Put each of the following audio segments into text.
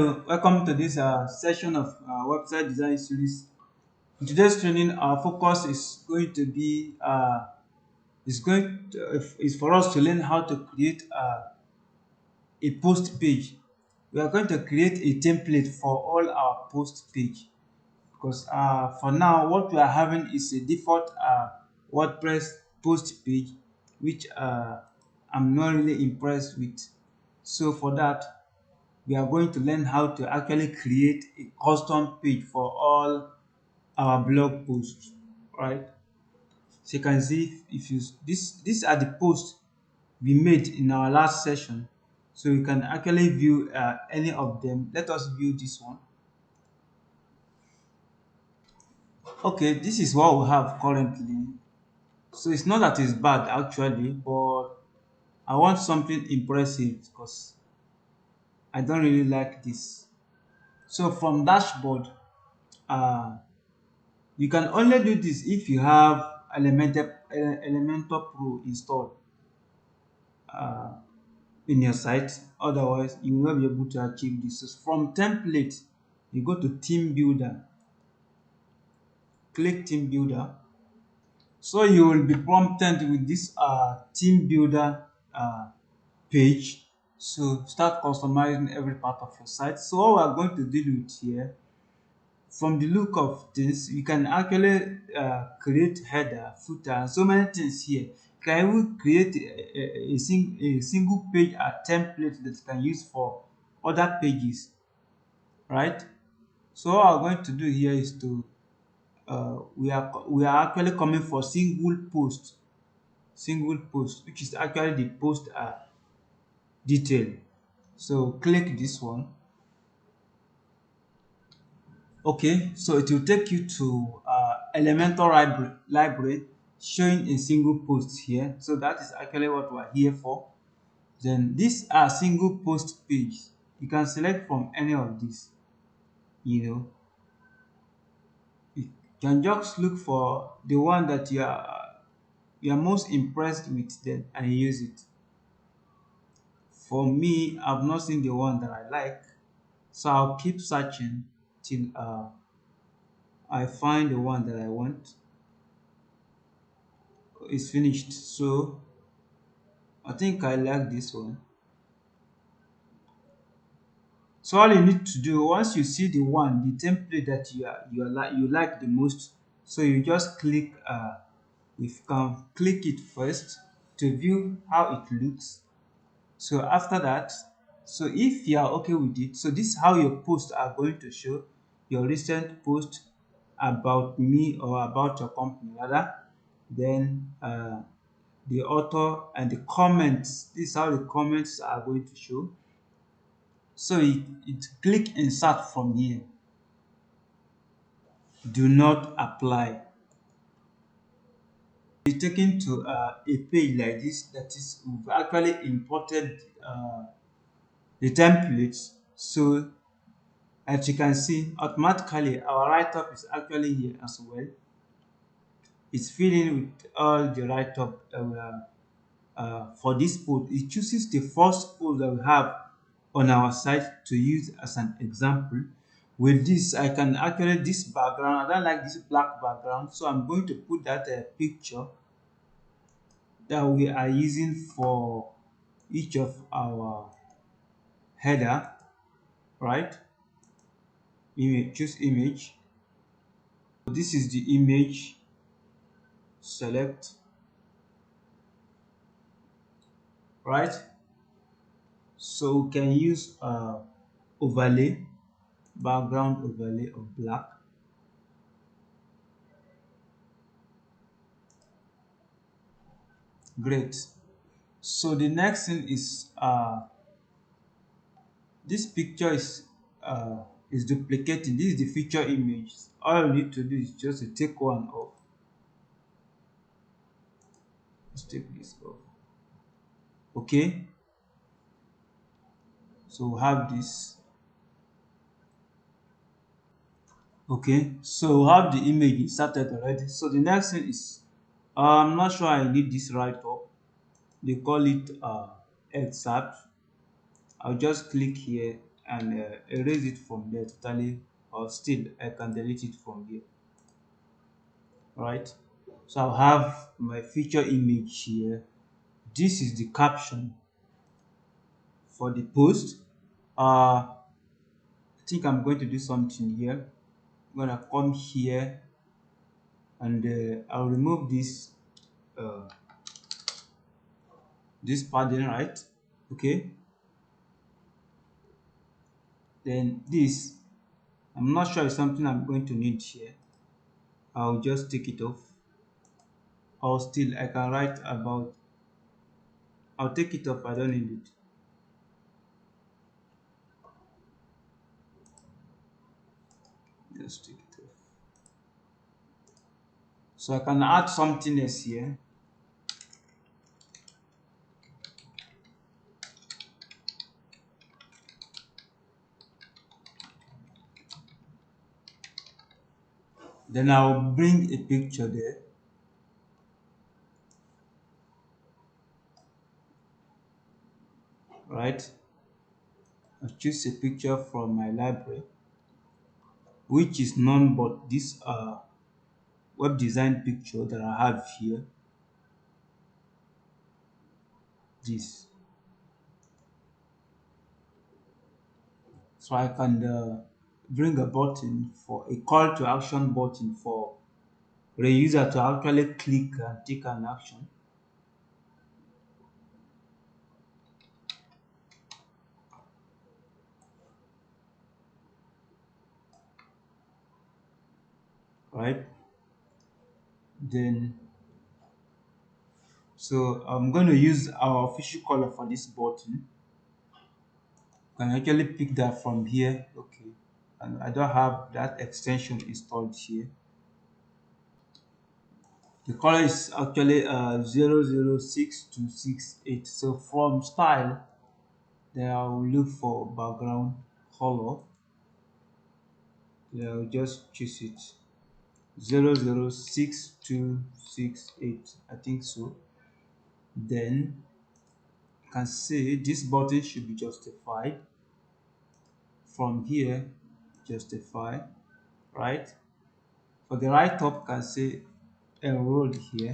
Welcome to this session of website design series. In today's training, our focus is going to be is for us to learn how to create a post page. We are going to create a template for all our post page because for now what we are having is a default WordPress post page, which I'm not really impressed with. So for that, we are going to learn how to actually create a custom page for all our blog posts, right? So you can see if you these are the posts we made in our last session, so you can actually view any of them. Let us view this one. Okay, this is what we have currently. So it's not that it's bad actually, but I want something impressive because I don't really like this. So from dashboard, uh you can only do this if you have Elementor Pro installed uh, in your site. Otherwise, you will not be able to achieve this. So from template, you go to Team Builder, click Team Builder. So you will be prompted with this Team Builder page. So start customizing every part of your site. So what we are going to deal with here, from the look of things, you can actually create header, footer, and so many things here. Can we create a single page template that you can use for other pages, right? So what I'm going to do here is to we are actually coming for single post, which is actually the post detail. So click this one. Okay, so it will take you to Elementor library showing a single post here. So that is actually what we're here for. Then these are single post page. You can select from any of these. You know, you can just look for the one that you are most impressed with, then and use it. For me, I've not seen the one that I like, so I'll keep searching till I find the one that I want. It's finished. So I think I like this one. So all you need to do, once you see the template that you like the most, so you just click if you can click it first to view how it looks. So after that, so if you are okay with it, so this is how your posts are going to show. Your recent post about me or about your company rather, then the author and the comments. This is how the comments are going to show. So it click insert from here. Do not apply. Be taken to a page like this, that is we've actually imported the templates. So as you can see, automatically our write-up is actually here as well. It's filling with all the write-up for this post. It chooses the first post that we have on our site to use as an example. With this, I can actually this background. I don't like this black background, so I'm going to put that picture that we are using for each of our header, right? Image, choose image. This is the image. Select, right? So we can use overlay, background overlay of black. Great. So the next thing is this picture is duplicating. This is the feature image. All you need to do is just to take one off. Let's take this off. Okay. So we have this. Okay. So we have the image inserted already. So the next thing is I'm not sure I need this right up. They call it excerpt. I'll just click here and erase it from there totally, or still I can delete it from here. Right, so I'll have my feature image here. This is the caption for the post. I think I'm going to do something here. I'm gonna come here and I'll remove uh, this padding, right? Okay, then this, I'm not sure it's something I'm going to need here. I'll just take it off, or still I can write about. I'll take it off, I don't need it. Just take it off. So I can add something else here. Then I'll bring a picture there. Right, I'll choose a picture from my library, which is none but this web design picture that I have here. This, so I can bring a button for a call to action button for the user to actually click and take an action. Right, then so I'm going to use our official color for this button. Can actually pick that from here. Okay, and I don't have that extension installed here. The color is actually 006 to 68. So from style, then I'll look for background color. Then I'll just choose it 006 to 68. I think so. Then you can see this button should be justified. From here, justify, right? For the right top, can say enrolled here,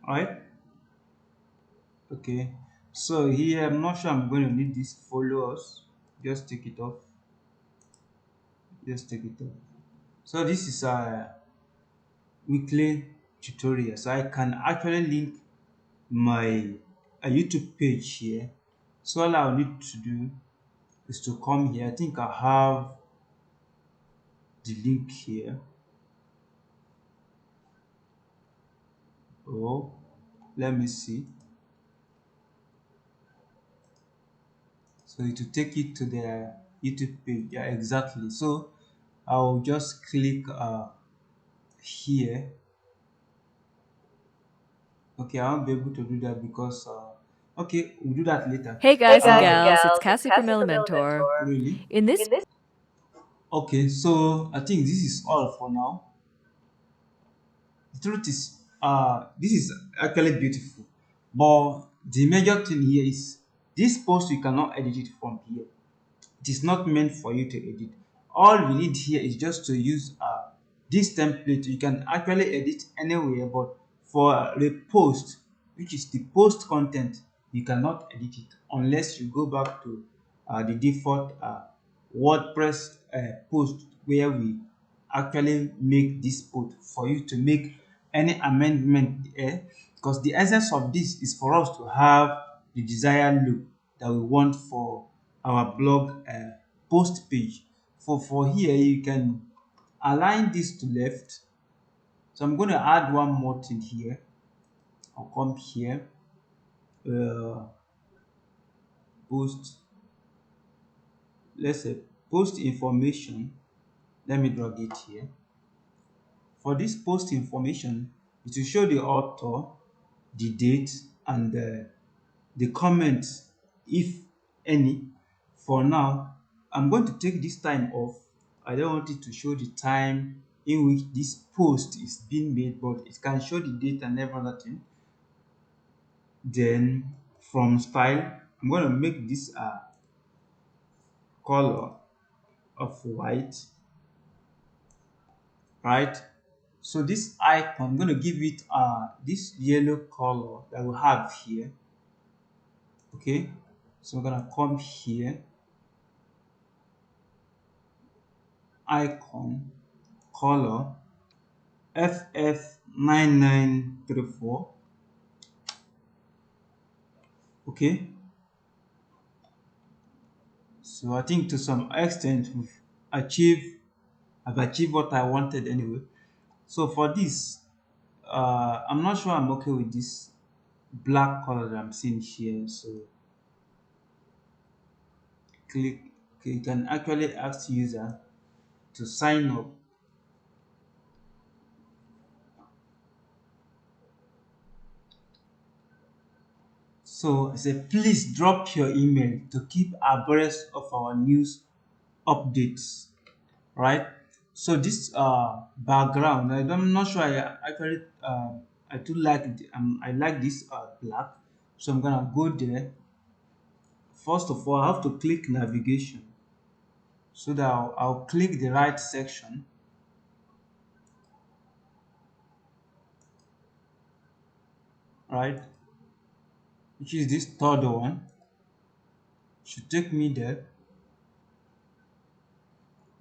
right? Okay, so here I'm not sure I'm going to need this follow us. Just take it off. Just take it off. So this is a weekly tutorial. So I can actually link my a YouTube page here. So all I'll need to do is to come here. I think I have the link here. Oh, let me see. So it will take you to the YouTube page. Yeah, exactly. So I'll just click here. Okay, I won't be able to do that because okay, we'll do that later. Hey Hey guys and guys and gals, it's gals, it's Cassie from Cassie from Elementor. Elementor. Really? In this In this Okay, so I think this is all for now. The truth is, this is actually beautiful, but the major thing here is this post you cannot edit it from here. It is not meant for you to edit. All we need here is just to use this template. You can actually edit anywhere, but for the post, which is the post content, you cannot edit it unless you go back to the default WordPress post where we actually make this post for you to make any amendment there, because the essence of this is for us to have the desired look that we want for our blog post page. For here, you can align this to left. So I'm going to add one more thing here. I'll come here, uh, post, let's say post information. Let me drag it here. For this post information, it will show the author, the date, and the comments, if any. For now, I'm going to take this time off. I don't want it to show the time in which this post is being made, but it can show the date and everything. Then from style, I'm going to make this color of white, right? So this icon, I'm going to give it this yellow color that we have here. Okay, so I'm going to come here, icon, color, FF9934. Okay, so I think to some extent achieved I've achieved what I wanted anyway. So for this, I'm not sure I'm okay with this black color that I'm seeing here. So click. Okay, you can actually ask user to sign up. So I say please drop your email to keep abreast of our news updates. Right? So this background, I'm not sure I actually I do like I like this black. So I'm gonna go there. First of all, I have to click navigation so that I'll click the right section, right? Which is this third one. Should take me there.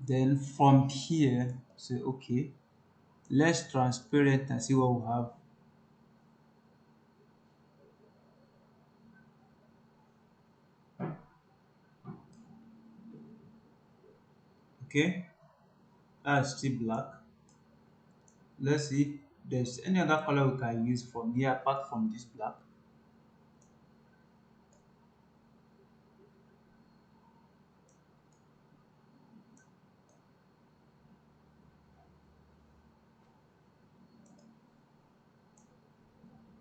Then from here, say okay. Let's transparent and see what we have. Okay, that's still black. Let's see if there's any other color we can use from here apart from this black.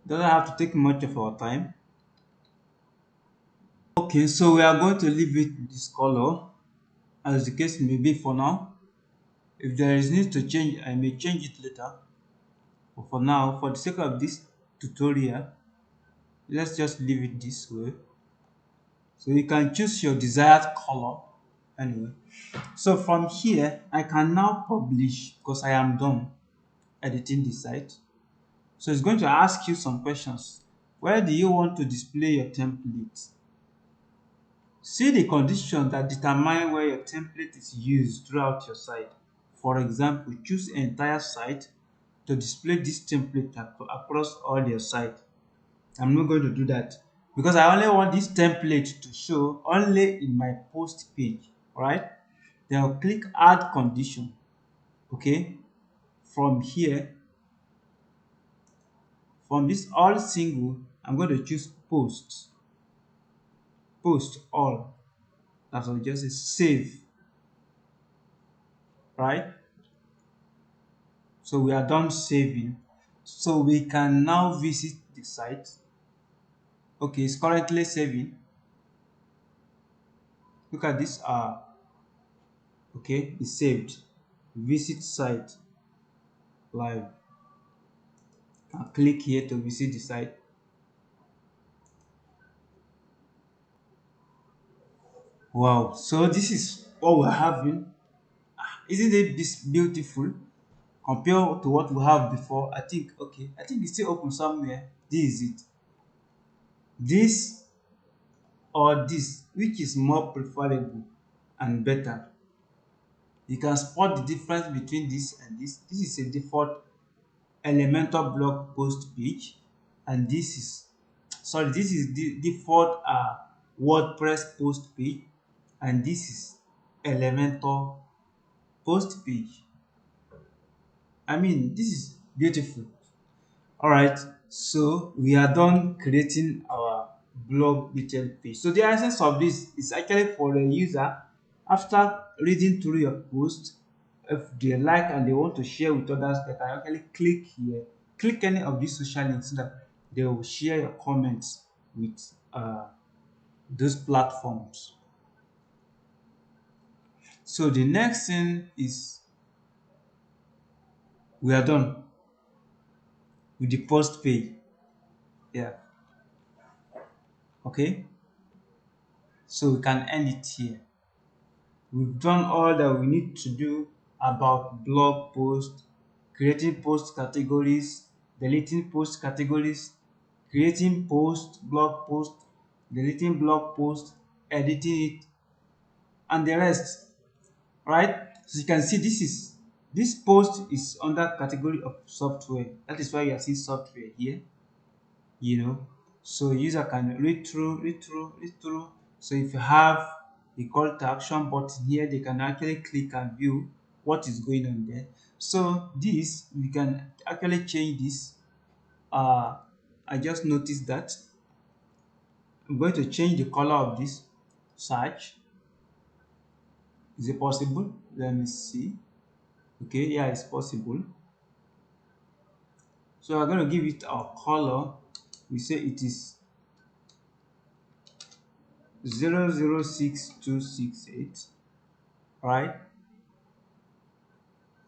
Doesn't have to take much of our time. Okay, so we are going to leave it this color as the case may be for now. If there is need to change, I may change it later. But for now, for the sake of this tutorial, let's just leave it this way. So you can choose your desired color anyway. So from here, I can now publish because I am done editing the site. So it's going to ask you some questions. Where do you want to display your template? See the conditions that determine where your template is used throughout your site. For example, choose entire site to display this template across all your site. I'm not going to do that because I only want this template to show only in my post page, right? Then I'll click add condition. Okay, from here, from this all single, I'm going to choose post all. That's what just say save, right? So we are done saving. So we can now visit the site. Okay, it's currently saving. Look at this. Okay, it's saved. Visit site live. I'll click here to visit the site. Wow, so this is what we're having. Isn't it this beautiful compared to what we have before? I think okay, I think it's still open somewhere. This is it. This or this, which is more preferable and better? You can spot the difference between this and this. This is a default Elementor blog post page, and this is this is the default WordPress post page, and this is Elementor post page. I mean, this is beautiful. All right, so we are done creating our blog detail page. So the essence of this is actually for the user after reading through your post, if they like and they want to share with others, they can actually click here, click any of these social links so that they will share your comments with those platforms. So the next thing is we are done with the post page. Yeah. Okay. So we can end it here. We've done all that we need to do about blog post, creating post categories, deleting post categories, creating blog post, deleting blog post, editing it, and the rest, right? So you can see this post is under category of software. That is why you are seeing software here, you know. So user can read through, read through, read through. So if you have the call to action button here, they can actually click and view what is going on there. So this, we can actually change this. I just noticed that I'm going to change the color of this search. Is it possible? Let me see. Okay, yeah, it's possible. So I'm going to give it a color. We say it is 006268, right?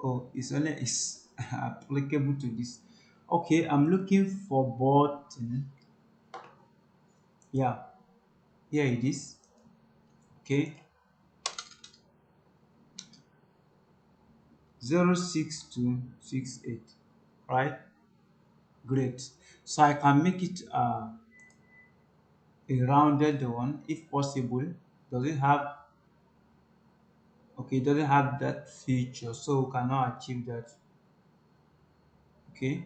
Oh, it's only is applicable to this. Okay, I'm looking for button. Yeah, here it is. Okay, 06268, right? Great. So I can make it a rounded one if possible. Does it have? Okay, it doesn't have that feature, so we cannot achieve that. Okay,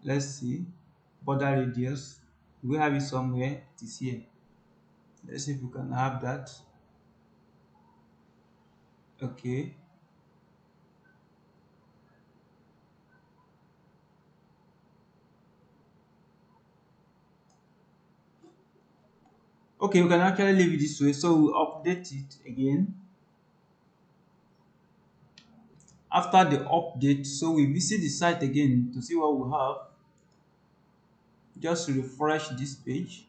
let's see. Border radius. We have it somewhere. It is here. Let's see if we can have that. Okay. Okay, we can actually leave it this way. So we update it again. After the update, so we visit the site again to see what we have. Just refresh this page.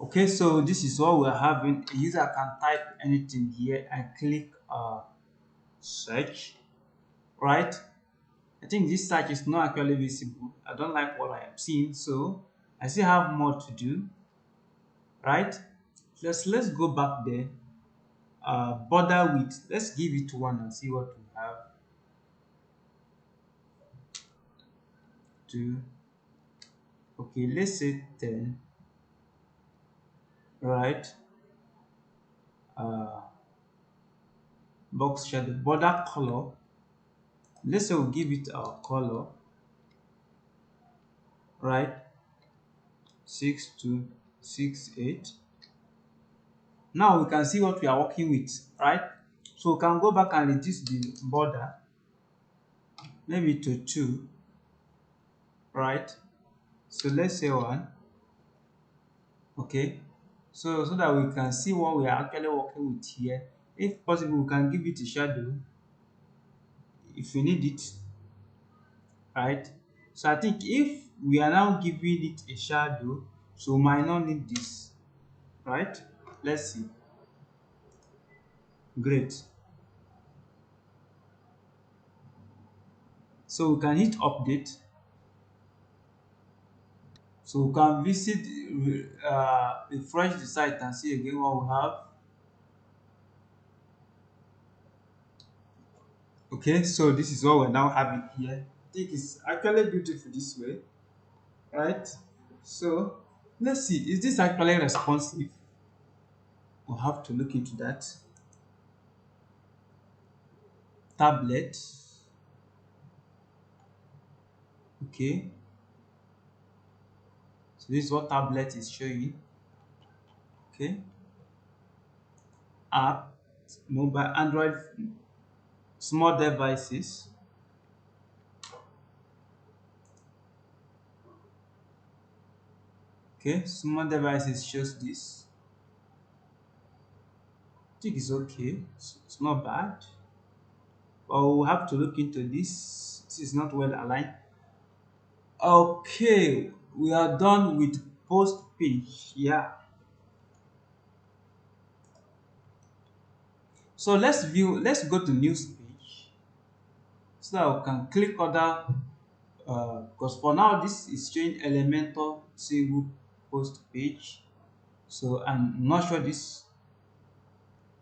Okay, so this is what we're having. A user can type anything here and click search, right? I think this search is not actually visible. I don't like what I am seeing, so I still have more to do, right? Let's go back there. Border width. Let's give it one and see what we have. Two. Okay, let's say 10. Right. Uh, box shadow border color. Let's say we'll give it a color. Right. 6268. Now we can see what we are working with, right? So we can go back and reduce the border maybe to 2, right? So let's say 1. Okay, so that we can see what we are actually working with here. If possible, we can give it a shadow if we need it, right? So I think if we are now giving it a shadow, so we might not need this, right? Let's see. Great. So we can hit update. So we can visit, refresh the site and see again what we have. Okay, so this is what we're now having here. I think it's actually beautiful this way, right? So let's see, is this actually responsive? We'll have to look into that. Tablet. Okay, so this is what tablet is showing. Okay, app, mobile, Android, small devices. Okay, small devices shows this. I think it's okay. It's not bad. But we'll have to look into this. This is not well aligned. Okay, we are done with post page. Yeah. So let's go to news page so that we can click other because for now this is showing Elementor single post page. So I'm not sure this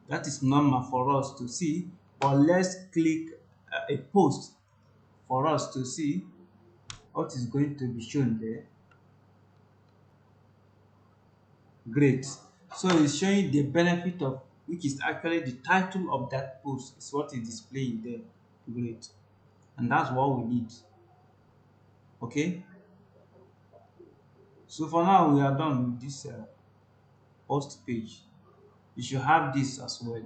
that is normal for us to see, but let's click a post for us to see what is going to be shown there. Great. So it's showing the benefit of, which is actually the title of that post is what is displaying there. Great. And that's what we need. Okay. So for now we are done with this post page. You should have this as well.